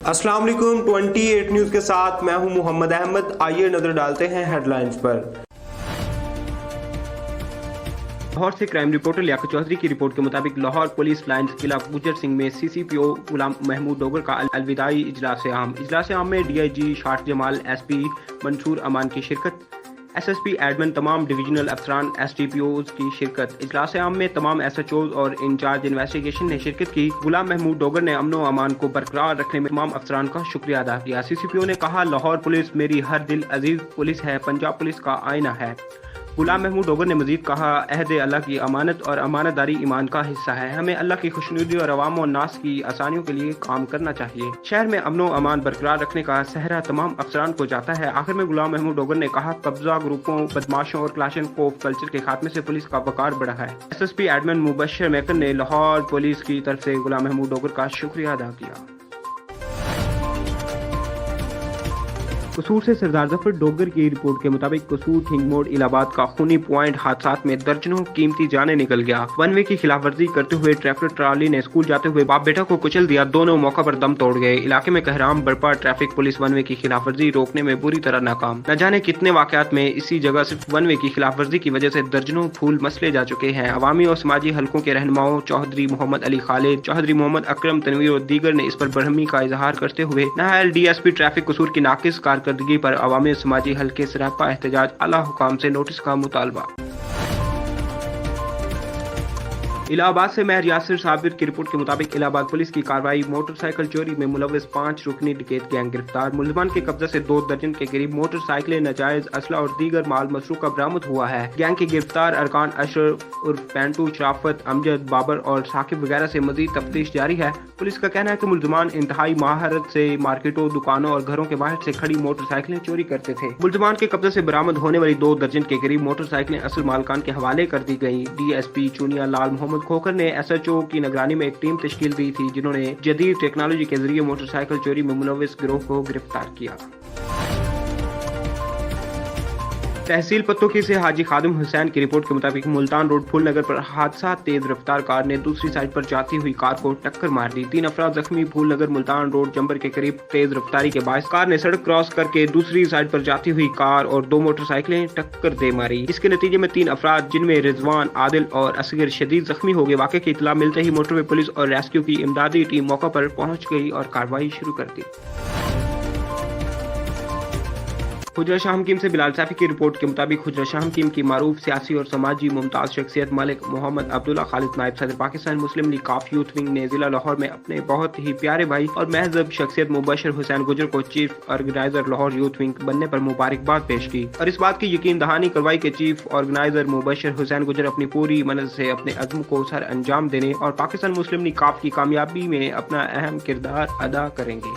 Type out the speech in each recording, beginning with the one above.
अस्सलाम वालेकुम 28 न्यूज़ के साथ मैं हूं मोहम्मद अहमद। आइए नजर डालते हैं हेडलाइंस पर। लाहौर से क्राइम रिपोर्टर लियाकत चौधरी की रिपोर्ट के मुताबिक लाहौर पुलिस लाइन्स किला गुजर सिंह में CCPO गुलाम महमूद डोगर का अलविदाई इजलास आम में DIG शाट जमाल, SP मंसूर अमान की शिरकत, SSP एडमिन, तमाम डिविजनल अफसरान, SDPOs की शिरकत। इजलास आम में तमाम SHOs और इंचार्ज इन्वेस्टिगेशन ने शिरकत की। गुलाम महमूद डोगर ने अमन व अमान को बरकरार रखने में तमाम अफसरान का शुक्रिया अदा किया। CCPO ने कहा, लाहौर पुलिस मेरी हर दिल अजीज पुलिस है, पंजाब पुलिस का आईना है। गुलाम महमूद डोगर ने मजीद कहा, अहद अल्लाह की अमानत और अमानतदारी ईमान का हिस्सा है। हमें अल्लाह की खुशनुदी और अवाम और नास की आसानियों के लिए काम करना चाहिए। शहर में अमन व अमान बरकरार रखने का सहरा तमाम अफसरान को जाता है। आखिर में गुलाम महमूद डोगर ने कहा, कब्जा ग्रुपों, बदमाशों और क्लाशनकोफ कल्चर के खात्मे से पुलिस का वकार बढ़ा है। SSP एडमिन मुबशर मेकन ने लाहौर पुलिस की तरफ से गुलाम महमूद डोगर का शुक्रिया अदा किया। कसूर से सरदार जफर डोगर की रिपोर्ट के मुताबिक कसूर थिंग मोड़ इलाहाबाद का खूनी पॉइंट हादसा में दर्जनों कीमती जाने निकल गया। वन वे की खिलाफ वर्जी करते हुए ट्रैक्टर ट्राली ने स्कूल जाते हुए बाप बेटा को कुचल दिया। दोनों मौका पर दम तोड़ गए। इलाके में कहराम बरपा ट्रैफिक पुलिस वन वे की खिलाफ वर्जी रोकने में बुरी तरह नाकाम। न जाने कितने वाकयात में इसी जगह सिर्फ वन वे की खिलाफ वर्जी की वजह से दर्जनों फूल मसले जा चुके हैं। अवामी और समाजी हलकों के रहनुमाओं चौधरी मोहम्मद अली खालिद, चौधरी मोहम्मद अकरम तनवीर और दीगर ने इस पर बरहमी का इजहार करते हुए नायल DSP ट्रैफिक कसूर की नाकिस कारकर्दगी पर अवामी समाजी हल्के सरापा एहतजाज आला हुकाम से नोटिस का मुतालबा। इलाहाबाद से महर यासिर साबिर की रिपोर्ट के मुताबिक इलाहाबाद पुलिस की कार्रवाई, मोटरसाइकिल चोरी में मुलव्वस 5 रुकनी डकैत गैंग गिरफ्तार। मुलजमान के कब्जे से 2 दर्जन के करीब मोटरसाइकिलें, नाजायज असला और दीगर माल मसरूका बरामद हुआ है। गैंग के गिरफ्तार अरकान अशरफ उर्फ पेंटू, शराफत, अमजद, बाबर और साकिब वगैरह से मजीद तफ्तीश जारी है। पुलिस का कहना है कि मुलजमान इंतहाई महारत से मार्केटों, दुकानों और घरों के बाहर से खड़ी मोटरसाइकिलें चोरी करते थे। मुलजमान के कब्जे से बरामद होने वाली 2 दर्जन के करीब मोटरसाइकिलें असल मालकान के हवाले कर दी गयी। DSP चुनिया लाल मोहम्मद खोकर ने SHO की निगरानी में एक टीम तश्कील दी थी, जिन्होंने जदीद टेक्नोलॉजी के जरिए मोटरसाइकिल चोरी में मुलव्वस गिरोह को गिरफ्तार किया। तहसील पत्तोकी से हाजी खादिम हुसैन की रिपोर्ट के मुताबिक मुल्तान रोड फूल नगर पर हादसा, तेज रफ्तार कार ने दूसरी साइड पर जाती हुई कार को टक्कर मार दी। 3 अफराद जख्मी। फूल नगर मुल्तान रोड जंबर के करीब तेज रफ्तारी के बायस कार ने सड़क क्रॉस करके दूसरी साइड पर जाती हुई कार और 2 मोटरसाइकिलें टक्कर दे मारी। इसके नतीजे में 3 अफराद जिनमें रिजवान, आदिल और असगर शदीद जख्मी हो गए। वाक़े की इत्तला मिलते ही मोटरवे पुलिस और रेस्क्यू की इमदादी टीम मौका पर पहुंच गई और कार्रवाई शुरू कर दी। हुजरा शाह हकीम से बिलाल सैफी की रिपोर्ट के मुताबिक हुजरा शाह हकीम की मारूफ सियासी और समाजी मुमताज शख्सियत मलिक मोहम्मद अब्दुल्ला खालिद नायब सदर पाकिस्तान मुस्लिम लीग काफ यूथ विंग ने जिला लाहौर में अपने बहुत ही प्यारे भाई और महजब शख्सियत मुबशर हुसैन गुजर को chief organiser Lahore youth wing बनने पर मुबारकबाद पेश की और इस बात की यकीन दहानी करवाई कि चीफ ऑर्गेनाइजर मुबशर हुसैन गुजर अपनी पूरी मनत से अपने अज़्म को सर अंजाम देने और पाकिस्तान मुस्लिम लीग काफ की कामयाबी में अपना अहम किरदार अदा करेंगे।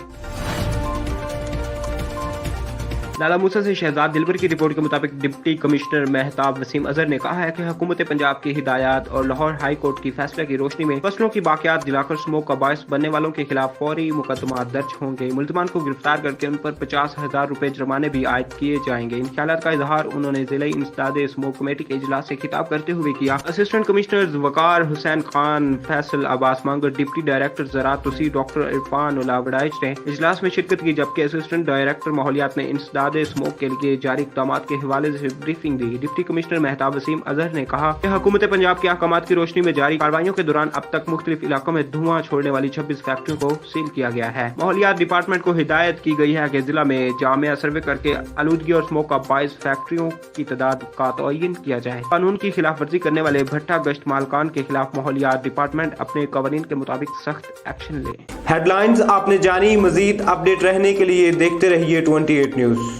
लाला मूसा से शहजाद दिलबर की रिपोर्ट के मुताबिक डिप्टी कमिश्नर महताब वसीम अजहर ने कहा है कि हुकूमत पंजाब की हिदायत और लाहौर हाई कोर्ट की फैसले की रोशनी में फसलों की बाकियात दिलाकर स्मोक का बायस बनने वालों के खिलाफ फौरी मुकदमा दर्ज होंगे। मुल्जमान को गिरफ्तार करके उन पर 50,000 रुपए जुर्माने भी आयद किए जाएंगे। इन ख्यालात का इजहार उन्होंने जिला इंसदाद स्मोक कमेटी के इजलास से खिताब करते हुए किया। असिस्टेंट कमिश्नर वकार हुसैन खान, फैसल अब्बास मांगर, डिप्टी डायरेक्टर ज़राअत तुसी डॉक्टर इरफान उल्ला वडाइच ने इजलास में शिरकत की, जबकि असिस्टेंट डायरेक्टर माहौलियात ने इंसदाद स्मोक के लिए जारी इक़दामात के हवाले से ब्रीफिंग दी। डिप्टी कमिश्नर महताब वसीम अजहर ने कहा कि हुकूमत पंजाब के अहकामात की रोशनी में जारी कार्रवाइयों के दौरान अब तक मुख्तलिफ इलाकों में धुआं छोड़ने वाली 26 फैक्ट्रियों को सील किया गया है। माहौलियात डिपार्टमेंट को हिदायत की गई है कि जिला में जामिया सर्वे करके आलूदगी और स्मोक का बायस फैक्ट्रियों की तादाद का तयन किया जाए। कानून की खिलाफ वर्जी करने वाले भट्टा गश्त मालकान के खिलाफ माहौलियात डिपार्टमेंट अपने कवानीन के मुताबिक सख्त एक्शन ले। हेडलाइंस आपने जानी। मजीद अपडेट रहने के लिए देखते रहिए 28 न्यूज़।